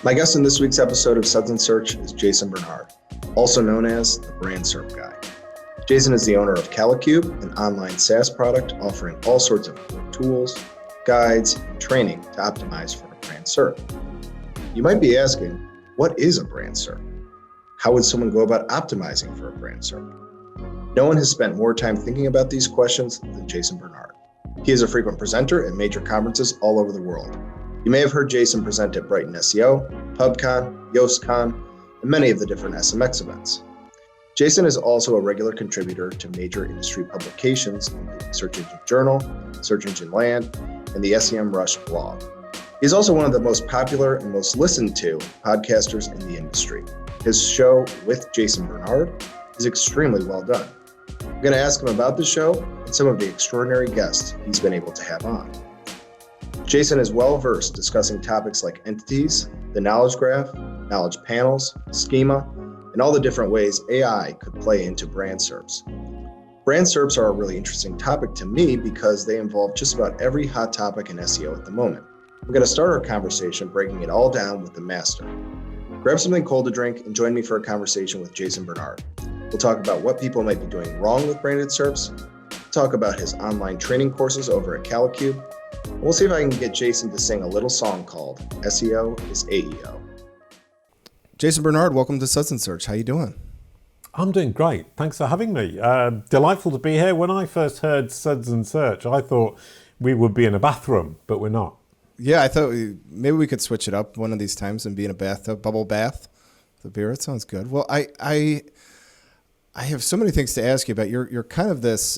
My guest in this week's episode of Suds Search is Jason Barnard, also known as the Brand SERP Guy. Jason is the owner of Kalicube, an online SaaS product offering all sorts of tools, guides, and training to optimize for a brand SERP. You might be asking, what is a brand SERP? How would someone go about optimizing for a brand SERP? No one has spent more time thinking about these questions than Jason Barnard. He is a frequent presenter at major conferences all over the world. You may have heard Jason present at BrightonSEO, PubCon, YoastCon, and many of the different SMX events. Jason is also a regular contributor to major industry publications, including Search Engine Journal, Search Engine Land, and the SEMrush blog. He is also one of the most popular and most listened to podcasters in the industry. His show with Jason Barnard is extremely well done. I'm going to ask him about the show and some of the extraordinary guests he's been able to have on. Jason is well-versed discussing topics like entities, the knowledge graph, knowledge panels, schema, and all the different ways AI could play into brand SERPs. Brand SERPs are a really interesting topic to me because they involve just about every hot topic in SEO at the moment. We're going to start our conversation breaking it all down with the master. Grab something cold to drink and join me for a conversation with Jason Barnard. We'll talk about what people might be doing wrong with branded SERPs, talk about his online training courses over at Kalicube, and we'll see if I can get Jason to sing a little song called SEO is AEO. Jason Barnard, welcome to Suds Search. How you doing? I'm doing great. Thanks for having me. Delightful to be here. When I first heard Suds Search, I thought we would be in a bathroom, but we're not. Yeah, I thought maybe we could switch it up one of these times and be in a bathtub, bubble bath with a beer. It sounds good. Well, I have so many things to ask you about. You're kind of this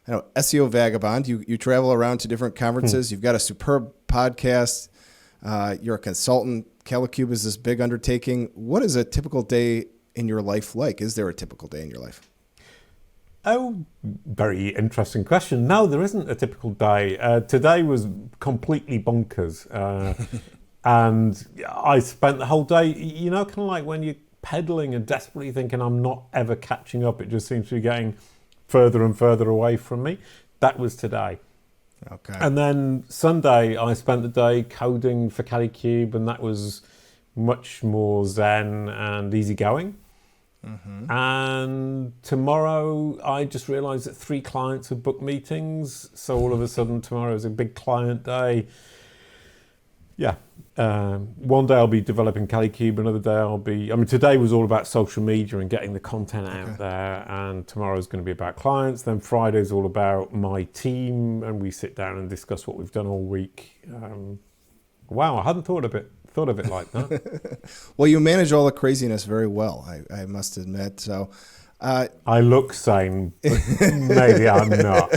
SEO vagabond. You travel around to different conferences. You've got a superb podcast. You're a consultant. Kalicube is this big undertaking. What is a typical day in your life like? Is there a typical day in your life? Oh, very interesting question. No, there isn't a typical day. Today was completely bonkers. And I spent the whole day, kind of like when you're pedaling and desperately thinking, I'm not ever catching up. It just seems to be getting further and further away from me. That was today. Okay. And then Sunday, I spent the day coding for Kalicube, and that was much more zen and easygoing. Mm-hmm. And tomorrow, I just realised that 3 clients have booked meetings. So all of a sudden, tomorrow is a big client day. Yeah. One day I'll be developing Kalicube, another day today was all about social media and getting the content out there, and tomorrow's going to be about clients. Then Friday's all about my team, and we sit down and discuss what we've done all week. Wow, I hadn't thought of it like that. Well, you manage all the craziness very well, I must admit. So I look sane, but maybe I'm not.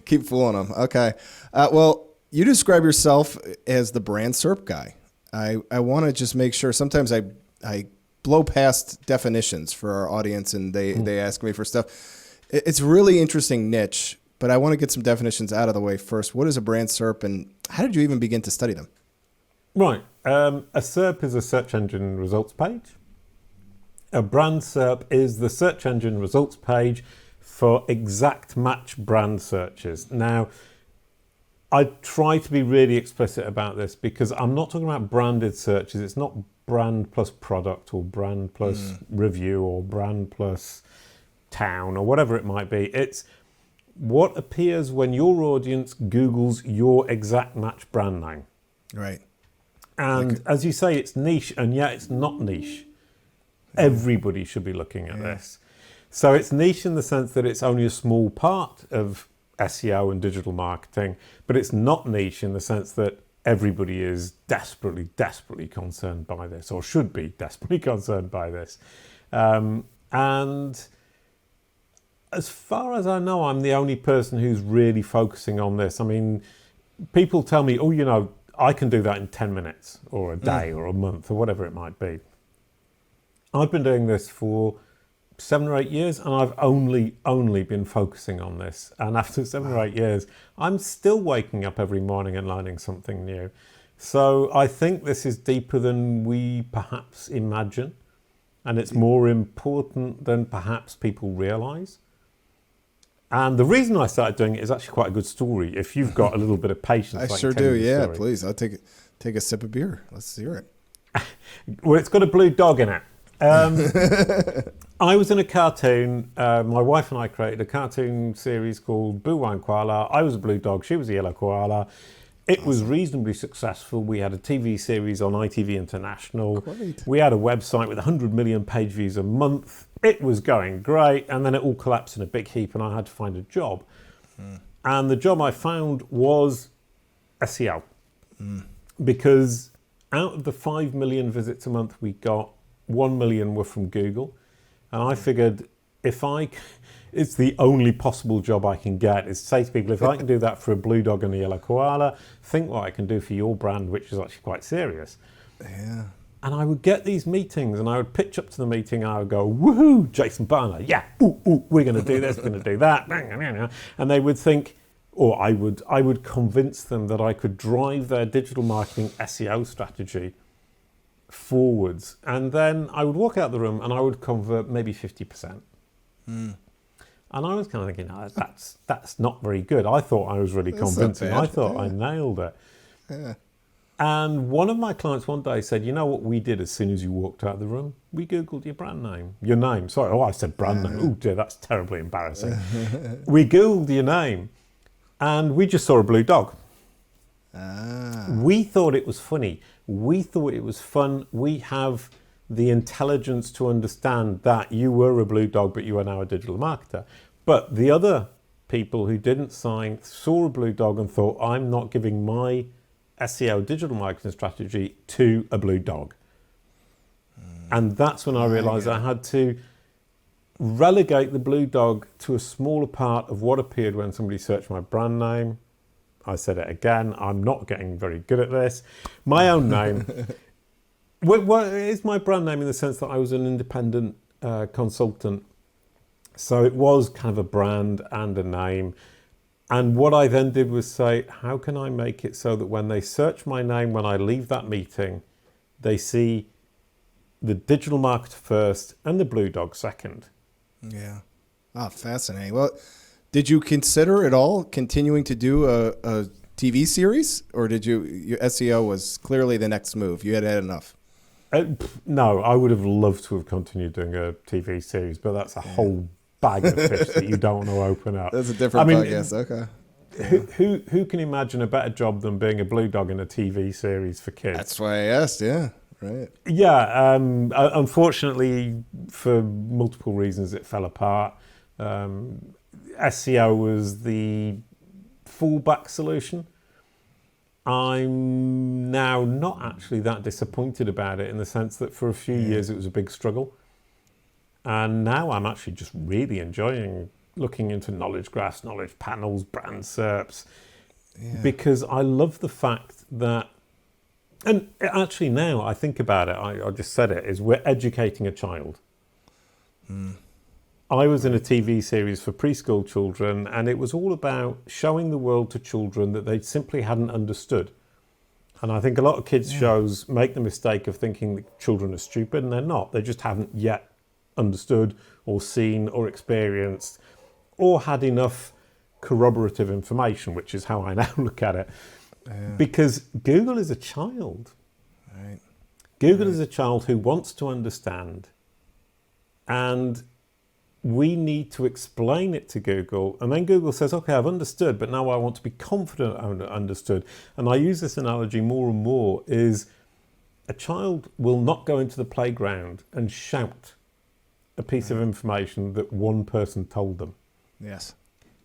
Keep fooling them. Okay. Well, you describe yourself as the Brand SERP Guy. I want to just make sure. Sometimes I blow past definitions for our audience, and they ask me for stuff. It's a really interesting niche, but I want to get some definitions out of the way first. What is a Brand SERP, and how did you even begin to study them? Right. A SERP is a search engine results page. A brand SERP is the search engine results page for exact match brand searches. Now, I try to be really explicit about this because I'm not talking about branded searches. It's not brand plus product or brand plus review or brand plus town or whatever it might be. It's what appears when your audience Googles your exact match brand name. Right. And as you say, it's niche, and yet it's not niche. Everybody should be looking at this. So it's niche in the sense that it's only a small part of SEO and digital marketing, but it's not niche in the sense that everybody is desperately concerned by this, or should be desperately concerned by this. And as far as I know, I'm the only person who's really focusing on this. I mean, people tell me, I can do that in 10 minutes or a day or a month or whatever it might be. I've been doing this for 7 or 8 years, and I've only been focusing on this. And after 7 or 8 years, I'm still waking up every morning and learning something new. So I think this is deeper than we perhaps imagine, and it's more important than perhaps people realise. And the reason I started doing it is actually quite a good story. If you've got a little bit of patience, I sure do. Yeah, please. I'll take Take a sip of beer. Let's hear it. Well, it's got a blue dog in it. I was in a cartoon. My wife and I created a cartoon series called Blue Wine Koala. I was a blue dog. She was a yellow koala. It was reasonably successful. We had a TV series on ITV International. Great. We had a website with 100 million page views a month. It was going great. And then it all collapsed in a big heap and I had to find a job. And the job I found was SEO. Because out of the 5 million visits a month we got, 1 million were from Google. And I figured it's the only possible job I can get is say to people, if I can do that for a blue dog and a yellow koala, think what I can do for your brand, which is actually quite serious. Yeah. And I would get these meetings and I would pitch up to the meeting and I would go, woohoo, Jason Barnard, yeah, we're going to do this, we're going to do that. And they would think, or I would convince them that I could drive their digital marketing SEO strategy forwards. And then I would walk out the room and I would convert maybe 50%. And I was kind of thinking, oh, that's not very good. I thought I was really convincing. I thought I nailed it. Yeah. And one of my clients one day said, you know what we did as soon as you walked out of the room? We Googled your brand name. Your name. Sorry. Oh, I said brand name. Oh, dear, that's terribly embarrassing. We Googled your name and we just saw a blue dog. We thought it was funny. We thought it was fun. We have the intelligence to understand that you were a blue dog, but you are now a digital marketer. But the other people who didn't sign saw a blue dog and thought, I'm not giving my SEO digital marketing strategy to a blue dog. And that's when I realized I had to relegate the blue dog to a smaller part of what appeared when somebody searched my brand name. I said it again, I'm not getting very good at this. My own name. What is my brand name in the sense that I was an independent consultant. So it was kind of a brand and a name. And what I then did was say, how can I make it so that when they search my name, when I leave that meeting, they see the digital marketer first and the blue dog second. Yeah. Ah, fascinating. Well, did you consider at all continuing to do a TV series, or did your SEO was clearly the next move? You had enough. No, I would have loved to have continued doing a TV series, but that's a whole bag of fish that you don't want to open up. That's a different podcast. Okay. Who can imagine a better job than being a blue dog in a TV series for kids? That's why I asked. Yeah. Right. Yeah. Unfortunately, for multiple reasons, it fell apart. SEO was the fallback solution. I'm now not actually that disappointed about it in the sense that for a few years it was a big struggle. And now I'm actually just really enjoying looking into knowledge graphs, knowledge panels, brand SERPs, because I love the fact that, and actually now I think about it, I just said it, is we're educating a child. I was in a TV series for preschool children, and it was all about showing the world to children that they simply hadn't understood. And I think a lot of kids' shows make the mistake of thinking that children are stupid, and they're not. They just haven't yet understood or seen or experienced or had enough corroborative information, which is how I now look at it. Because Google is a child. Right. Google is a child who wants to understand, and we need to explain it to Google, and then Google says, okay, I've understood, but now I want to be confident I've understood. And I use this analogy more and more, is a child will not go into the playground and shout a piece of information that one person told them. Yes.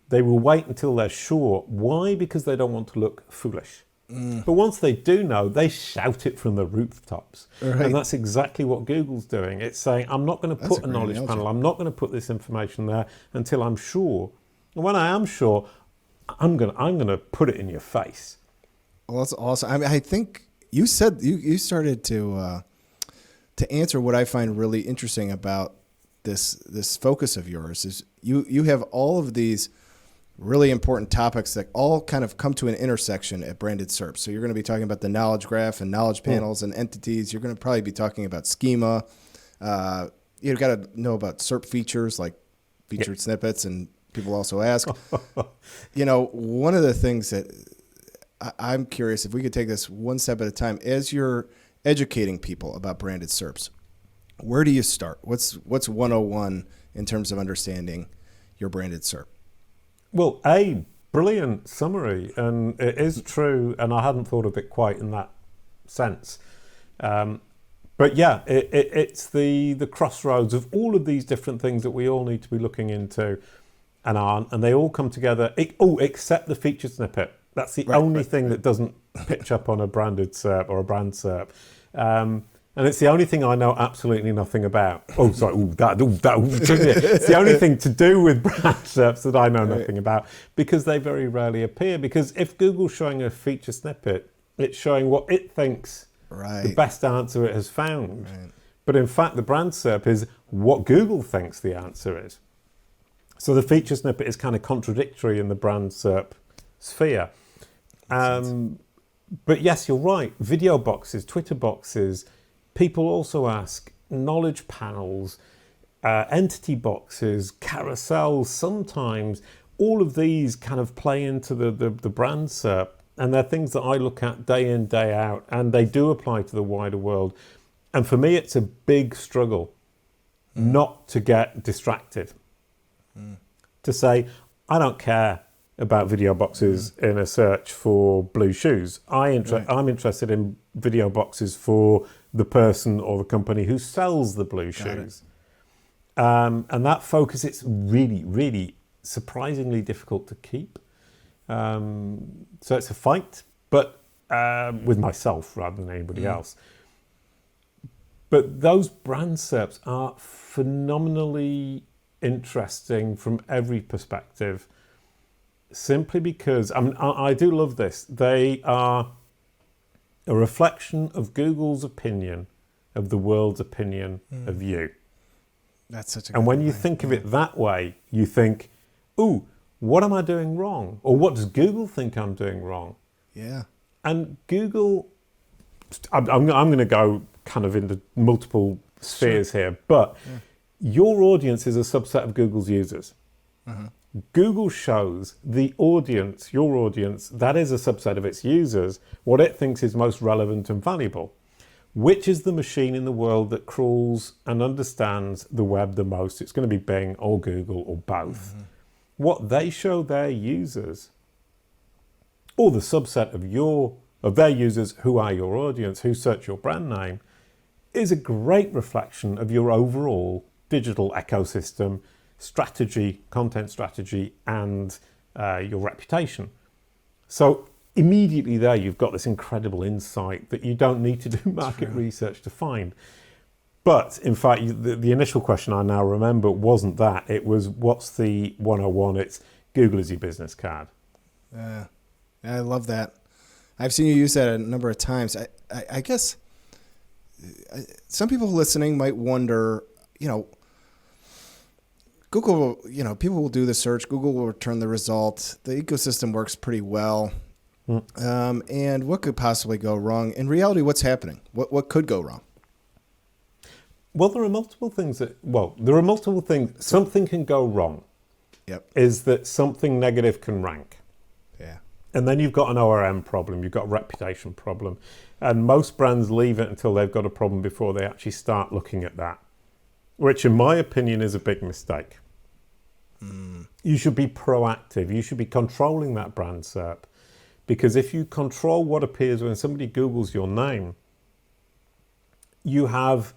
They will wait until they're sure. Why? Because they don't want to look foolish. But once they do know, they shout it from the rooftops. Right. And that's exactly what Google's doing. It's saying, I'm not going to put a knowledge panel, I'm not going to put this information there until I'm sure. And when I am sure, I'm going to put it in your face. Well, that's awesome. I mean, I think you said you started to answer what I find really interesting about this focus of yours is you have all of these really important topics that all kind of come to an intersection at Branded SERP. So you're going to be talking about the knowledge graph and knowledge panels and entities. You're going to probably be talking about schema. You've got to know about SERP features like featured snippets, and people also ask, one of the things that I'm curious if we could take this one step at a time. As you're educating people about branded SERPs, where do you start? What's 101 in terms of understanding your branded SERP? Well, brilliant summary, and it is true, and I hadn't thought of it quite in that sense. But yeah, it's the crossroads of all of these different things that we all need to be looking into and aren't, and they all come together, except the feature snippet. That's the only thing that doesn't pitch up on a branded SERP or a brand SERP. And it's the only thing I know absolutely nothing about. It's the only thing to do with brand SERPs that I know nothing about, because they very rarely appear. Because if Google's showing a feature snippet, it's showing what it thinks the best answer it has found. Right. But in fact, the brand SERP is what Google thinks the answer is. So the feature snippet is kind of contradictory in the brand SERP sphere. But yes, you're right. Video boxes, Twitter boxes. People also ask knowledge panels, entity boxes, carousels. Sometimes all of these kind of play into the brand SERP, and they're things that I look at day in, day out, and they do apply to the wider world. And for me, it's a big struggle not to get distracted. To say, I don't care about video boxes in a search for blue shoes. I'm interested in video boxes for the person or the company who sells the blue shoes. And that focus, it's really, really surprisingly difficult to keep. So it's a fight, but with myself rather than anybody else. But those brand SERPs are phenomenally interesting from every perspective, simply because I do love this. They are a reflection of Google's opinion of the world's opinion of you. That's such a And when you think of it that way, you think, ooh, what am I doing wrong? Or what does Google think I'm doing wrong? Yeah. And Google, I'm going to go kind of into multiple spheres here, but your audience is a subset of Google's users. Google shows the audience, your audience, that is a subset of its users, what it thinks is most relevant and valuable. Which is the machine in the world that crawls and understands the web the most? It's going to be Bing or Google or both. What they show their users, or the subset of their users who are your audience, who search your brand name, is a great reflection of your overall digital ecosystem, strategy, content strategy, and your reputation. So immediately there, you've got this incredible insight that you don't need to do market research to find. But in fact, the initial question I now remember wasn't that. It was, what's the 101? It's Google is your business card. I love that. I've seen you use that a number of times. I guess some people listening might wonder, Google, people will do the search. Google will return the result. The ecosystem works pretty well. And what could possibly go wrong? In reality, what's happening? What could go wrong? Well, there are multiple things. Something can go wrong. Yep. Is that something negative can rank. Yeah. And then you've got an ORM problem. You've got a reputation problem. And most brands leave it until they've got a problem before they actually start looking at that, which in my opinion is a big mistake. You should be proactive. You should be controlling that brand SERP, because if you control what appears when somebody Googles your name, you have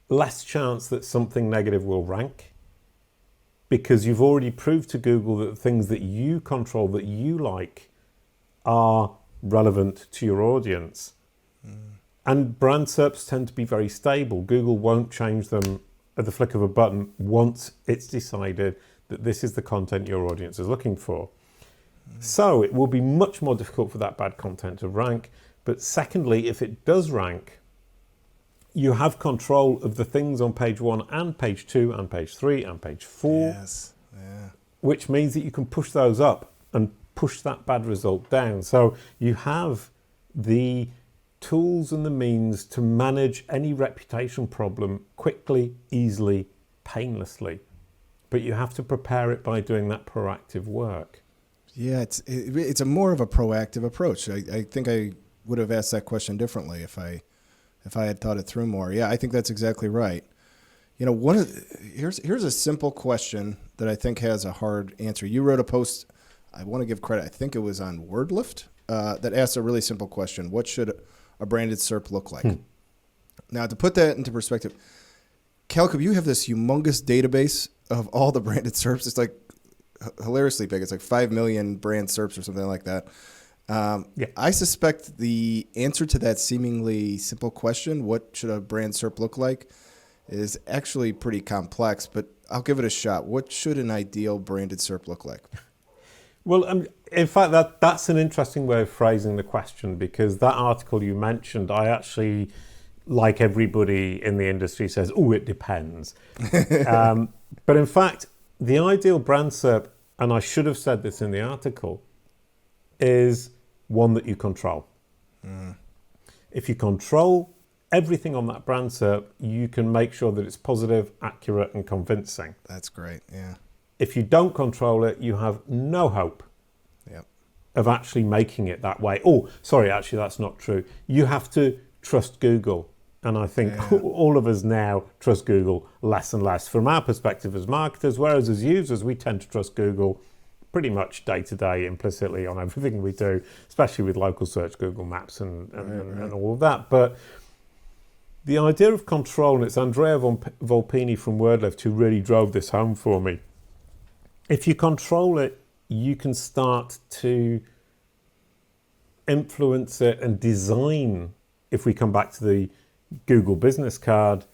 less chance that something negative will rank, because you've already proved to Google that the things that you control, that you like, are relevant to your audience. And brand SERPs tend to be very stable. Google won't change them at the flick of a button once it's decided that this is the content your audience is looking for. So it will be much more difficult for that bad content to rank. But secondly, if it does rank, you have control of the things on page 1 and page 2 and page 3 and page 4. Yes. Yeah. Which means that you can push those up and push that bad result down. So you have the tools and the means to manage any reputation problem quickly, easily, painlessly. But you have to prepare it by doing that proactive work. Yeah, it's a more of a proactive approach. I think I would have asked that question differently if I had thought it through more. Yeah, I think that's exactly right. You know, here's a simple question that I think has a hard answer. You wrote a post, I want to give credit, I think it was on WordLift, that asked a really simple question. What should a branded SERP look like? Now, to put that into perspective, Kalicube, you have this humongous database of all the branded SERPs. It's like hilariously big. It's like 5 million brand SERPs or something like that. I suspect the answer to that seemingly simple question, what should a brand SERP look like, is actually pretty complex, but I'll give it a shot. What should an ideal branded SERP look like? Well, in fact, that's an interesting way of phrasing the question, because that article you mentioned, I actually, like everybody in the industry, says, oh, it depends. But in fact, the ideal brand SERP, and I should have said this in the article, is one that you control. If you control everything on that brand SERP, you can make sure that it's positive, accurate, and convincing. That's great, yeah. If you don't control it, you have no hope of actually making it that way. Oh, sorry, actually, that's not true. You have to trust Google. And I think all of us now trust Google less and less from our perspective as marketers, whereas as users, we tend to trust Google pretty much day to day implicitly on everything we do, especially with local search, Google Maps and all of that. But the idea of control, and it's Andrea Volpini from WordLift who really drove this home for me. If you control it, you can start to influence it and design. If we come back to the Google business card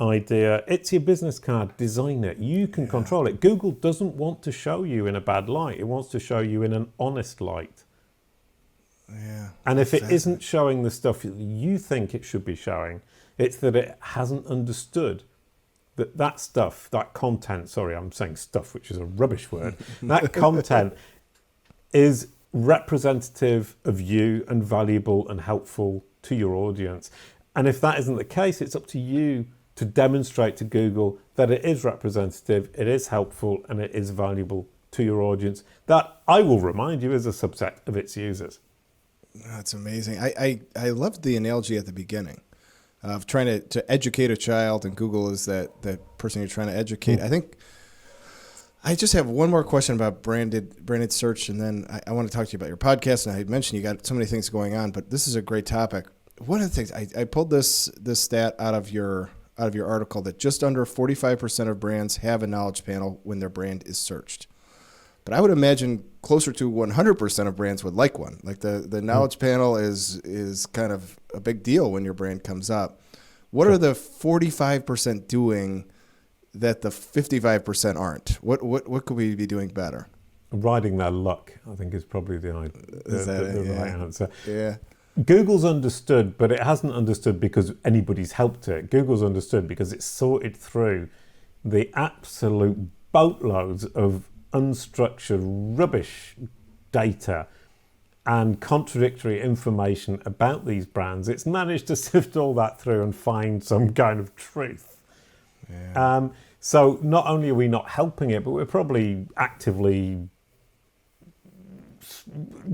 idea, it's your business card, design it. You can control it. Google doesn't want to show you in a bad light. It wants to show you in an honest light. Yeah. And if it isn't showing the stuff that you think it should be showing, it's that it hasn't understood that stuff, that content, sorry, I'm saying stuff, which is a rubbish word, that content is representative of you and valuable and helpful to your audience. And if that isn't the case, it's up to you to demonstrate to Google that it is representative, it is helpful, and it is valuable to your audience. That, I will remind you, is a subset of its users. That's amazing. I loved the analogy at the beginning of trying to educate a child, and Google is that person you're trying to educate. I think I just have one more question about branded search, and then I want to talk to you about your podcast. And I mentioned you got so many things going on, but this is a great topic. One of the things I pulled this stat out of your article that just under 45% of brands have a knowledge panel when their brand is searched. But I would imagine closer to 100% of brands would like one. Like the knowledge panel is kind of a big deal when your brand comes up. What are the 45% doing that the 55% aren't? What could we be doing better? Riding their luck, I think, is probably the right answer. Yeah. Google's understood, but it hasn't understood because anybody's helped it. Google's understood because it's sorted through the absolute boatloads of unstructured rubbish data and contradictory information about these brands. It's managed to sift all that through and find some kind of truth. Yeah. So not only are we not helping it, but we're probably actively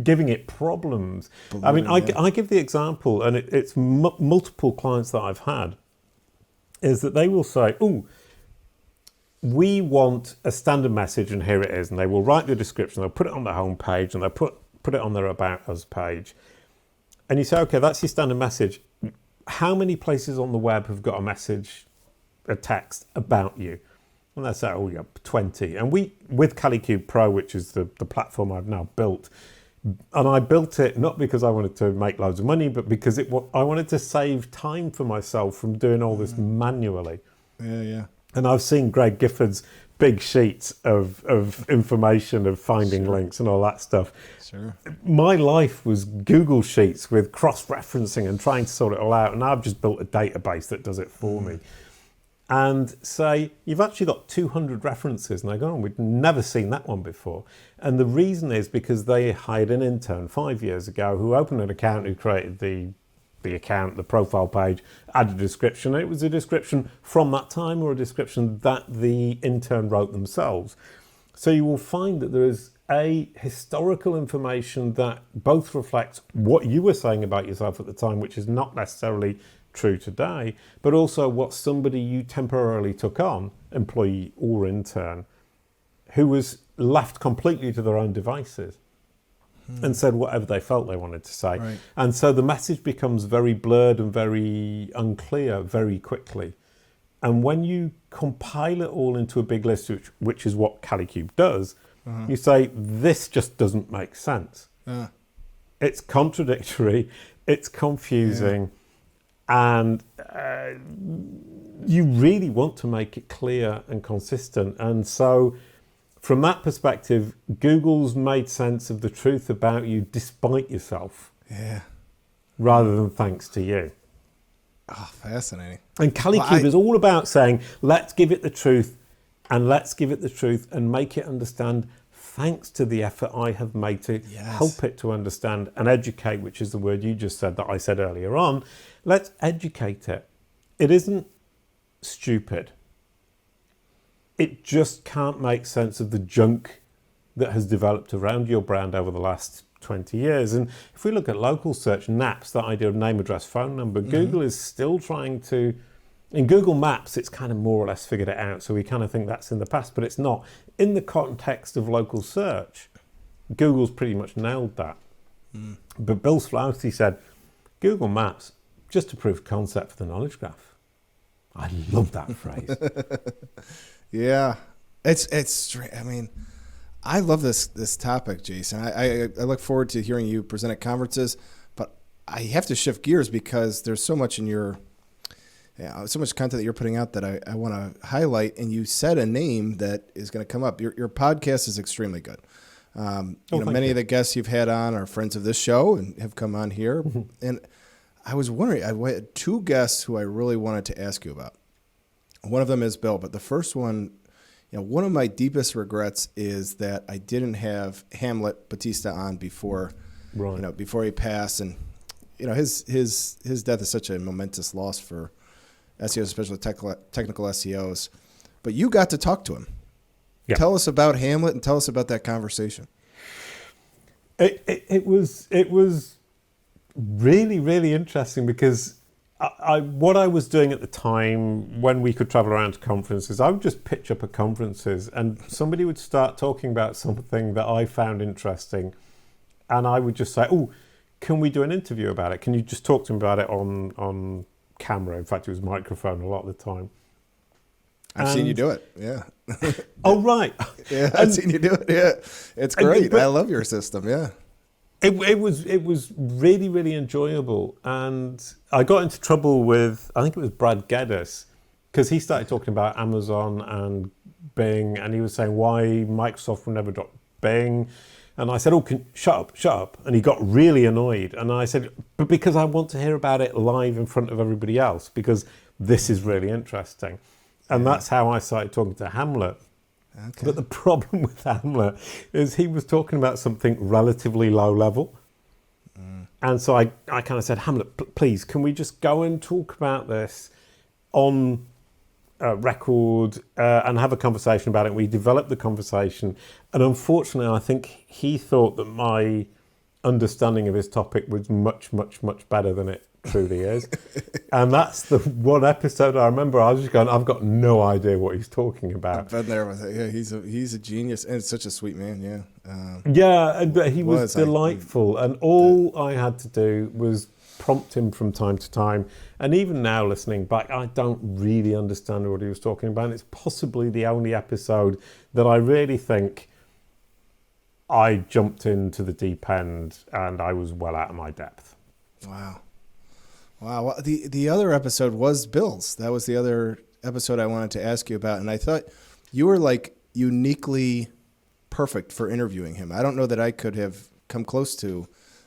giving it problems. I mean, I give the example, and it's multiple clients that I've had, is that they will say, oh, we want a standard message, and here it is. And they will write the description, they'll put it on the home page, and they'll put it on their About Us page. And you say, okay, that's your standard message. How many places on the web have got a message, a text about you? And they say, oh, yeah, 20. And we, with Kalicube Pro, which is the platform I've now built, and I built it not because I wanted to make loads of money, but because I wanted to save time for myself from doing all this manually. Yeah. And I've seen Greg Gifford's big sheets of information, of finding links and all that stuff. Sure. My life was Google Sheets with cross-referencing and trying to sort it all out. And I've just built a database that does it for me. And say, you've actually got 200 references. And I go, oh, we'd never seen that one before. And the reason is because they hired an intern 5 years ago who opened an account, who created the account, the profile page, added a description. It was a description from that time or a description that the intern wrote themselves. So you will find that there is historical information that both reflects what you were saying about yourself at the time, which is not necessarily true today, but also what somebody you temporarily took on, employee or intern, who was left completely to their own devices and said whatever they felt they wanted to say. Right. And so the message becomes very blurred and very unclear very quickly. And when you compile it all into a big list, which is what Kalicube does, you say, this just doesn't make sense. It's contradictory, it's confusing, and you really want to make it clear and consistent. And so from that perspective, Google's made sense of the truth about you despite yourself, rather than thanks to you. Oh, fascinating. And Kalicube is all about saying, let's give it the truth, and let's give it the truth and make it understand thanks to the effort I have made to help it to understand and educate, which is the word you just said that I said earlier on. Let's educate it. It isn't stupid. It just can't make sense of the junk that has developed around your brand over the last 20 years. And if we look at local search, NAPS, that idea of name, address, phone number, Google is still trying to, in Google Maps, it's kind of more or less figured it out. So we kind of think that's in the past, but it's not. In the context of local search, Google's pretty much nailed that. But Bill Slaughter said, Google Maps, just a proof of concept for the knowledge graph. I love that phrase. Yeah, it's. I mean, I love this topic, Jason. I look forward to hearing you present at conferences, but I have to shift gears because there's so much in your, so much content that you're putting out that I want to highlight. And you said a name that is going to come up. Your podcast is extremely good. Many of the guests you've had on are friends of this show and have come on here. And I was wondering, I had two guests who I really wanted to ask you about. One of them is Bill, but the first one, one of my deepest regrets is that I didn't have Hamlet Batista on before, before he passed. And, his death is such a momentous loss for SEOs, especially technical SEOs. But you got to talk to him. Yeah. Tell us about Hamlet and tell us about that conversation. It was really, really interesting because what I was doing at the time when we could travel around to conferences, I would just pitch up at conferences and somebody would start talking about something that I found interesting. And I would just say, oh, can we do an interview about it? Can you just talk to me about it on camera? In fact, it was microphone a lot of the time. I've seen you do it. Yeah. Oh, right. Yeah, I've seen you do it. Yeah. It's great. I love your system. Yeah. It was really, really enjoyable. And I got into trouble with, I think it was Brad Geddes, because he started talking about Amazon and Bing, and he was saying why Microsoft will never drop Bing. And I said, oh, shut up. And he got really annoyed. And I said, but because I want to hear about it live in front of everybody else, because this is really interesting. And that's how I started talking to Hamlet. Okay. But the problem with Hamlet is he was talking about something relatively low level. And so I kind of said, Hamlet, please, can we just go and talk about this on record and have a conversation about it? And we developed the conversation. And unfortunately, I think he thought that my understanding of his topic was much, much, much better than it truly is. And that's the one episode I remember I was just going, I've got no idea what he's talking about. I've been there with it. Yeah, he's a genius and such a sweet man. He was delightful. And all I had to do was prompt him from time to time. And even now, listening back, I don't really understand what he was talking about. And it's possibly the only episode that I really think I jumped into the deep end and I was well out of my depth. Wow. Well, the other episode was Bill's. That was the other episode I wanted to ask you about. And I thought you were like uniquely perfect for interviewing him. I don't know that I could have come close to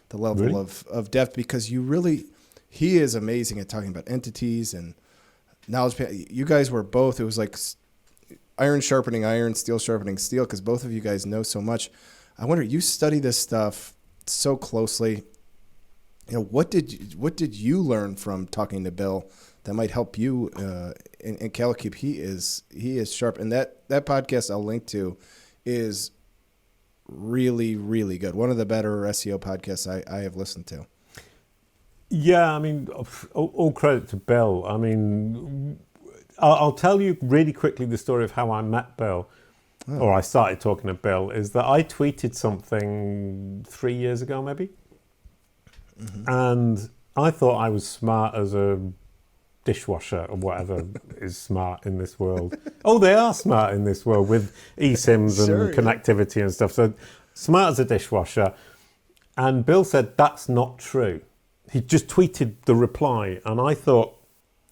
the level of depth because he is amazing at talking about entities and knowledge. You guys were both, it was like iron sharpening iron, steel sharpening steel, because both of you guys know so much. I wonder, you study this stuff so closely. What did you learn from talking to Bill that might help you in Kalicube? He is sharp, and that podcast I'll link to is really, really good. One of the better SEO podcasts I have listened to. Yeah, I mean, all credit to Bill. I mean, I'll tell you really quickly the story of how I met Bill, or I started talking to Bill, is that I tweeted something 3 years ago, maybe. And I thought I was smart as a dishwasher or whatever is smart in this world. Oh, they are smart in this world with eSIMs and connectivity and stuff. So smart as a dishwasher. And Bill said, that's not true. He just tweeted the reply. And I thought,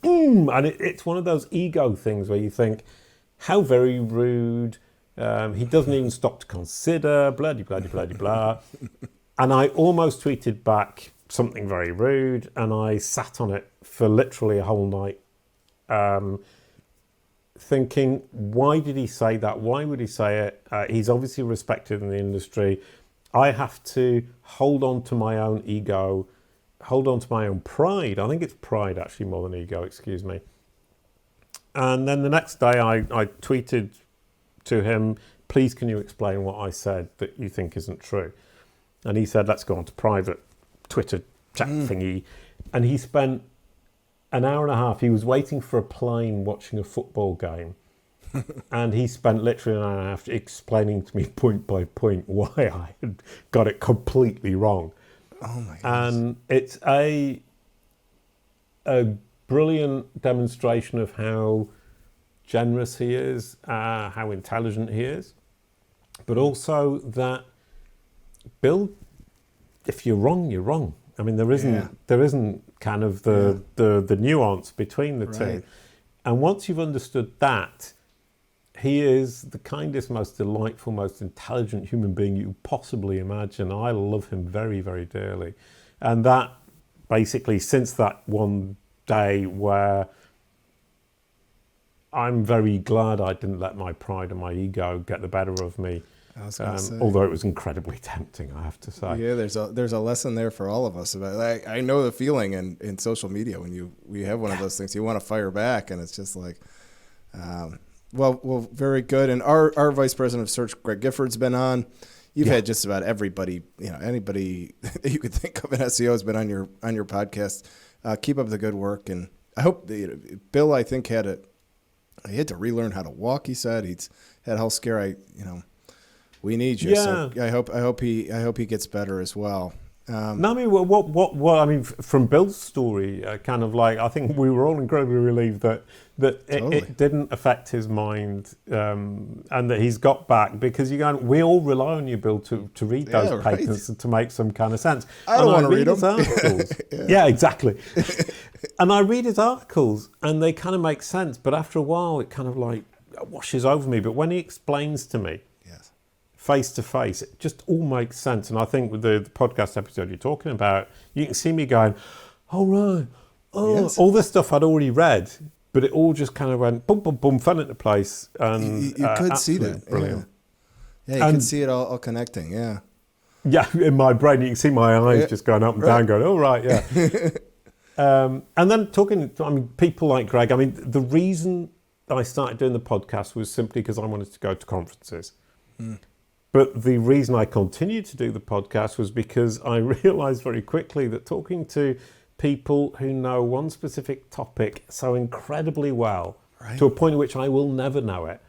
and it's one of those ego things where you think, how very rude. He doesn't even stop to consider, blah, blah, blah, blah, blah. And I almost tweeted back something very rude, and I sat on it for literally a whole night, thinking, why did he say that? Why would he say it? He's obviously respected in the industry. I have to hold on to my own ego, hold on to my own pride. I think it's pride actually more than ego, excuse me. And then the next day I tweeted to him, please can you explain what I said that you think isn't true? And he said, let's go on to private Twitter chat thingy. And he spent an hour and a half. He was waiting for a plane watching a football game. And he spent literally an hour and a half explaining to me point by point why I had got it completely wrong. Oh my goodness. And it's a brilliant demonstration of how generous he is, how intelligent he is. But also that Bill, if you're wrong, you're wrong. I mean, there isn't kind of the nuance between the two. And once you've understood that, he is the kindest, most delightful, most intelligent human being you possibly imagine. I love him very, very dearly. And that basically, since that one day where I'm very glad I didn't let my pride and my ego get the better of me. I was gonna say. Although it was incredibly tempting, I have to say. Yeah, there's a lesson there for all of us. About, I know the feeling in social media when we have one of those things, you want to fire back, and it's just like, well, very good. And our vice president of search, Greg Gifford's been on. You've had just about everybody, anybody that you could think of in SEO has been on your podcast. Keep up the good work, and I hope Bill, I think, he had to relearn how to walk. He said he's had health scare. We need you. Yeah. So I hope he gets better as well. No, I mean, what I mean, from Bill's story, kind of like, I think we were all incredibly relieved that it didn't affect his mind, and that he's got back, because we all rely on you, Bill, to read those patents and to make some kind of sense. I don't want to read them. Articles. Yeah, exactly. And I read his articles, and they kind of make sense, but after a while, it kind of like washes over me. But when he explains to me, face to face, it just all makes sense. And I think with the podcast episode you're talking about, you can see me going, oh right, all this stuff I'd already read, but it all just kind of went boom, boom, boom, fell into place. And you could see that. Brilliant. Yeah, you can see it all connecting. Yeah. Yeah, in my brain, you can see my eyes just going up and down, going, oh right, yeah. And then people like Greg, the reason I started doing the podcast was simply because I wanted to go to conferences. But the reason I continued to do the podcast was because I realized very quickly that talking to people who know one specific topic so incredibly well, to a point at which I will never know it,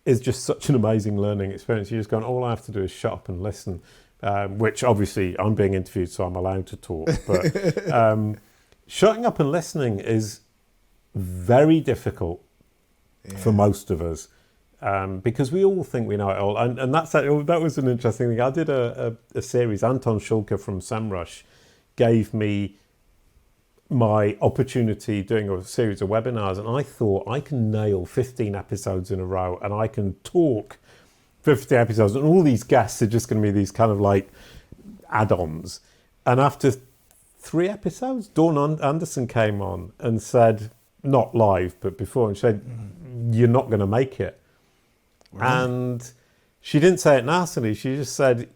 is just such an amazing learning experience. You're just going, all I have to do is shut up and listen, which obviously I'm being interviewed, so I'm allowed to talk. But shutting up and listening is very difficult for most of us. Because we all think we know it all. And that was an interesting thing. I did a series. Anton Schulke from SEMrush gave me my opportunity doing a series of webinars, and I thought I can nail 15 episodes in a row, and I can talk 50 episodes, and all these guests are just going to be these kind of like add-ons. And after 3 episodes, Dawn Anderson came on and said, not live, but before, and said, you're not going to make it. And she didn't say it nastily. She just said,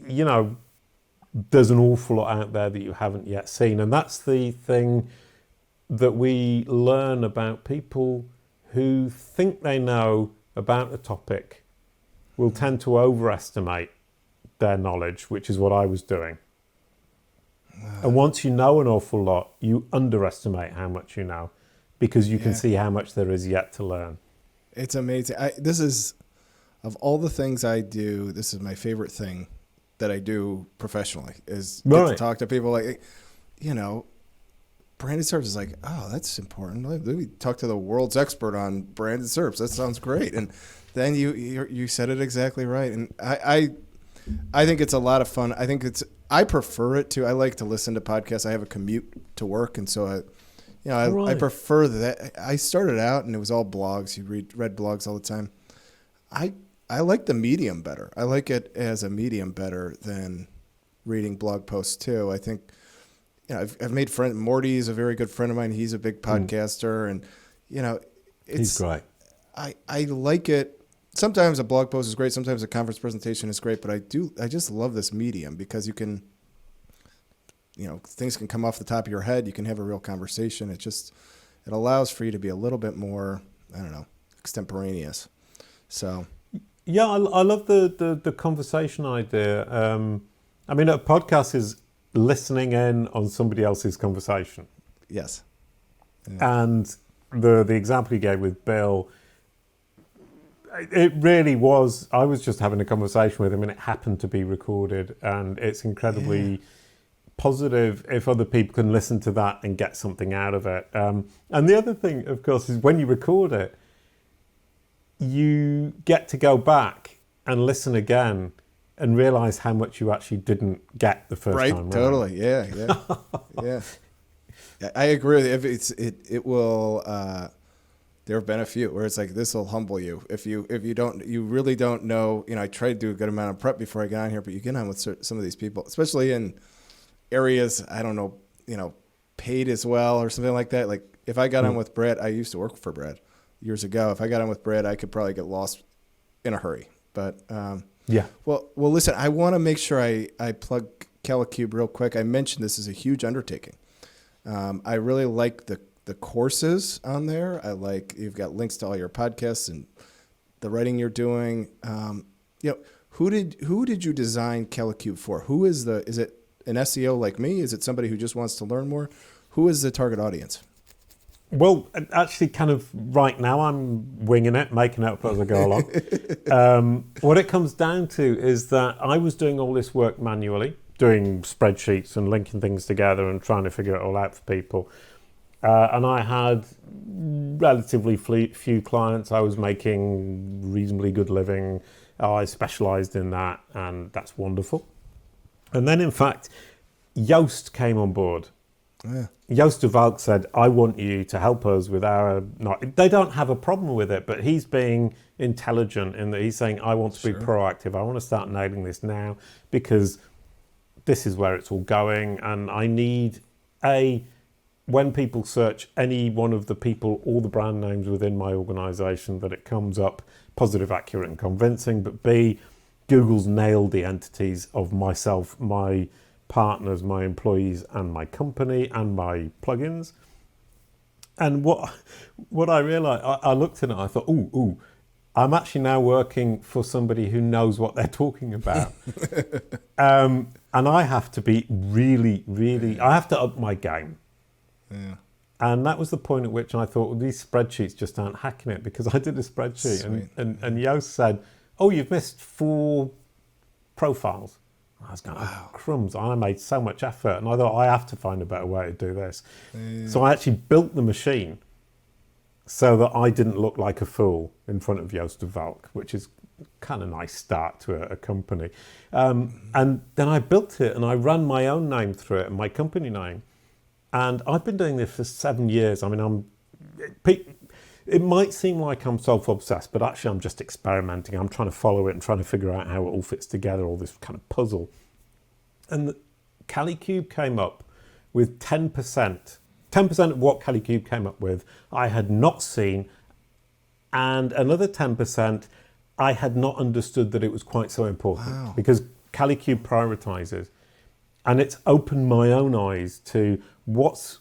there's an awful lot out there that you haven't yet seen. And that's the thing that we learn about people who think they know about a topic will tend to overestimate their knowledge, which is what I was doing. And once you know an awful lot, you underestimate how much you know, because you can see how much there is yet to learn. It's amazing. This is, of all the things I do, this is my favorite thing that I do professionally, is get to talk to people. Like, you know, Brand SERP is like, oh, that's important. Let me talk to the world's expert on Brand SERP. That sounds great. And then you said it exactly right. And I think it's a lot of fun. I prefer it too. I like to listen to podcasts. I have a commute to work, and so I prefer that. I started out and it was all blogs. You read blogs all the time. I like the medium better. I like it as a medium better than reading blog posts too. I think, I've made friends. Morty is a very good friend of mine. He's a big podcaster, and he's great. I like it. Sometimes a blog post is great. Sometimes a conference presentation is great, but I just love this medium because you can, things can come off the top of your head. You can have a real conversation. It allows for you to be a little bit more, extemporaneous. So. Yeah, I love the conversation idea. A podcast is listening in on somebody else's conversation. Yes. Yeah. And the example you gave with Bill, it really was, I was just having a conversation with him and it happened to be recorded, and it's incredibly positive if other people can listen to that and get something out of it. And the other thing, of course, is when you record it, you get to go back and listen again and realize how much you actually didn't get the first time. Right, totally. Yeah. Yeah. I agree with you. It will, there have been a few where it's like, this will humble you. If you really don't know, I try to do a good amount of prep before I get on here, but you get on with some of these people, especially in areas, I don't know, paid as well or something like that. Like if I got on with Brad, I used to work for Brad years ago. If I got on with Brad, I could probably get lost in a hurry. But well, listen, I want to make sure I plug Kalicube real quick. I mentioned this is a huge undertaking. I really like the courses on there. You've got links to all your podcasts and the writing you're doing. Who did you design Kalicube for? Is it an SEO like me? Is it somebody who just wants to learn more? Who is the target audience? Well, actually, kind of right now, I'm winging it, making it up as I go along. What it comes down to is that I was doing all this work manually, doing spreadsheets and linking things together and trying to figure it all out for people. And I had relatively few clients. I was making reasonably good living. I specialized in that, and that's wonderful. And then, in fact, Yoast came on board. Yeah. Joost de Valk said, I want you to help us with they don't have a problem with it, but he's being intelligent in that he's saying, I want to be proactive. I want to start nailing this now because this is where it's all going. And I need, when people search any one of the people, all the brand names within my organization, that it comes up positive, accurate, and convincing. But B, Google's nailed the entities of myself, my partners, my employees, and my company, and my plugins. And what I realized, I looked at it, I thought, ooh, I'm actually now working for somebody who knows what they're talking about. And I have to be really, I have to up my game. Yeah. And that was the point at which I thought, well, these spreadsheets just aren't hacking it, because I did a spreadsheet and Joost said, oh, you've missed 4 profiles. I was going, wow. Crumbs, I made so much effort. And I thought, I have to find a better way to do this. Yeah. So I actually built the machine so that I didn't look like a fool in front of Joost de Valk, which is kind of nice start to a company. And then I built it and I ran my own name through it and my company name. And I've been doing this for 7 years. I mean, it might seem like I'm self-obsessed, but actually I'm just experimenting. I'm trying to follow it and trying to figure out how it all fits together, all this kind of puzzle. And Kalicube came up with 10%. 10% of what Kalicube came up with, I had not seen. And another 10%, I had not understood that it was quite so important. Wow. Because Kalicube prioritizes. And it's opened my own eyes to what's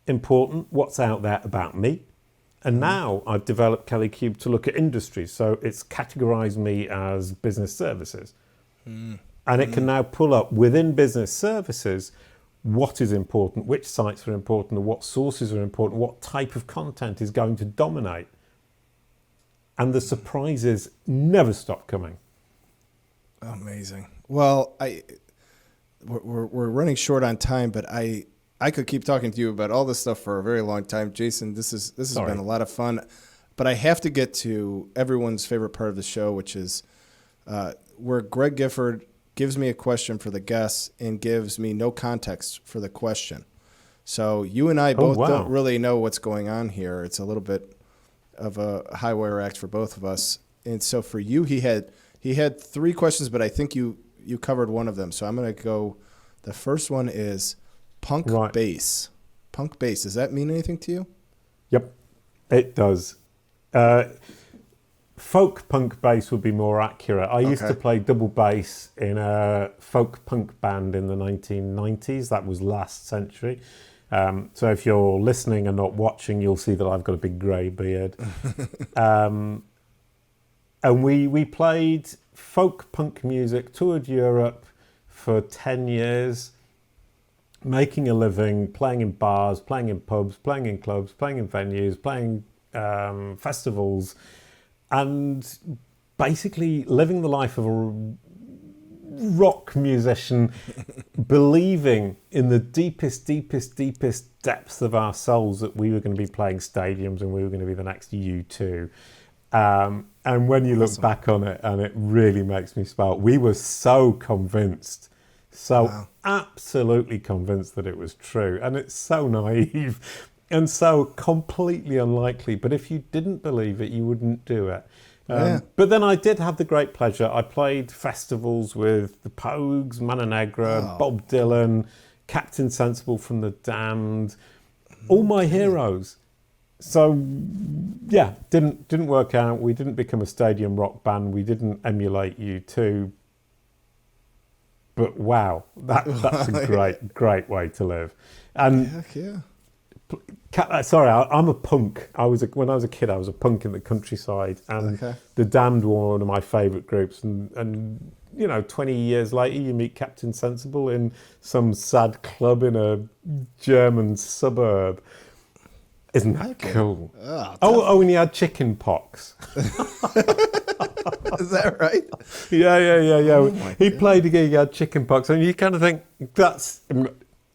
important, what's out there about me, And now I've developed Kalicube to look at industries. So it's categorized me as business services. And it can now pull up within business services what is important, which sites are important, what sources are important, what type of content is going to dominate. And the surprises never stop coming. Amazing. Well, we're running short on time, but I could keep talking to you about all this stuff for a very long time. Jason, this has been a lot of fun, but I have to get to everyone's favorite part of the show, which is where Greg Gifford gives me a question for the guests and gives me no context for the question. So you and I both don't really know what's going on here. It's a little bit of a high wire act for both of us. And so for you, he had 3 questions, but I think you covered one of them. So I'm going to go. The first one is punk bass. Punk bass. Does that mean anything to you? Yep, it does. Folk punk bass would be more accurate. I used to play double bass in a folk punk band in the 1990s. That was last century. So if you're listening and not watching, you'll see that I've got a big grey beard. And we played folk punk music, toured Europe for 10 years, making a living, playing in bars, playing in pubs, playing in clubs, playing in venues, playing festivals, and basically living the life of a rock musician, believing in the deepest depths of our souls that we were going to be playing stadiums and we were going to be the next U2. And when you look back on it, and it really makes me smile, we were so convinced, absolutely convinced that it was true. And it's so naive and so completely unlikely. But if you didn't believe it, you wouldn't do it. But then I did have the great pleasure. I played festivals with the Pogues, Manna Negra, Bob Dylan, Captain Sensible from the Damned, all my heroes. So, yeah, didn't work out. We didn't become a stadium rock band. We didn't emulate U2. But wow, that's a great way to live. And sorry, I'm a punk. When I was a kid, I was a punk in the countryside, and the Damned were one of my favourite groups. And 20 years later, you meet Captain Sensible in some sad club in a German suburb. Isn't that cool? And he had chicken pox. Is that right? Yeah. He played a gig, he had chicken pox, and you kind of think that's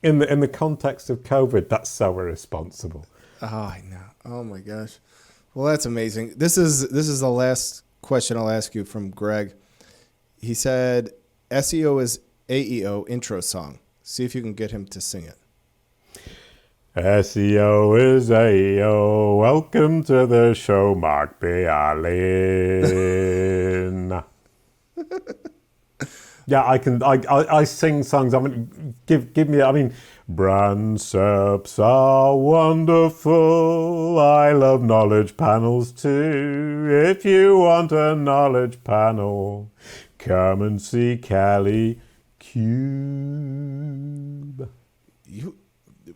in the context of COVID, that's so irresponsible. Oh, I know. Oh my gosh. Well, that's amazing. This is the last question I'll ask you from Greg. He said, SEO is AEO intro song. See if you can get him to sing it. SEO is AEO. Welcome to the show, Mark Bialin. Yeah, I sing songs. I mean, give me. I mean, brand SERPs are wonderful. I love knowledge panels too. If you want a knowledge panel, come and see Kalicube.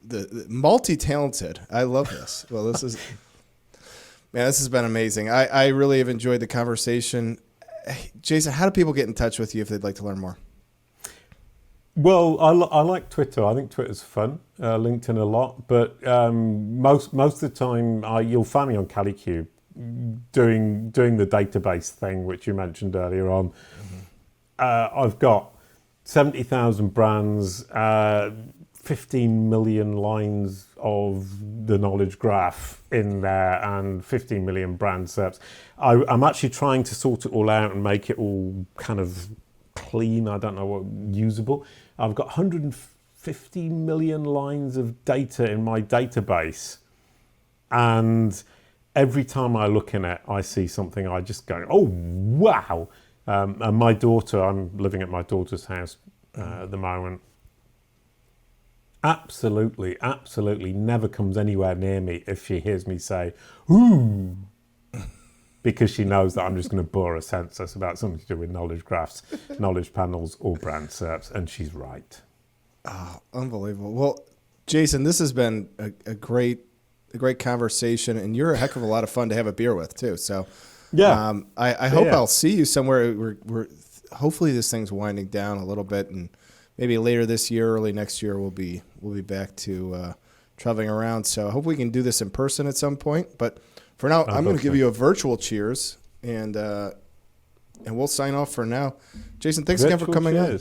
The multi-talented. I love this. Well, this has been amazing. I really have enjoyed the conversation. Hey, Jason, how do people get in touch with you if they'd like to learn more? Well, I like Twitter. I think Twitter's fun. LinkedIn a lot, but most of the time you'll find me on Kalicube doing the database thing, which you mentioned earlier on. I've got 70,000 brands. 15 million lines of the knowledge graph in there and 15 million brand SERPs. I'm actually trying to sort it all out and make it all kind of clean. I don't know what, usable. I've got 150 million lines of data in my database. And every time I look in it, I see something, I just go, oh, wow. And my daughter, I'm living at my daughter's house at the moment, absolutely never comes anywhere near me if she hears me say, ooh, because she knows that I'm just going to bore her senseless about something to do with knowledge graphs, knowledge panels, or brand SERPs, and she's right. Oh, unbelievable. Well, Jason, this has been a great a great conversation, and you're a heck of a lot of fun to have a beer with too. So Yeah. I hope I'll see you somewhere. We're hopefully this thing's winding down a little bit, and maybe later this year, early next year, we'll be back to traveling around. So I hope we can do this in person at some point. But for now, I'm going to give you a virtual cheers, and we'll sign off for now. Jason, thanks again for coming on.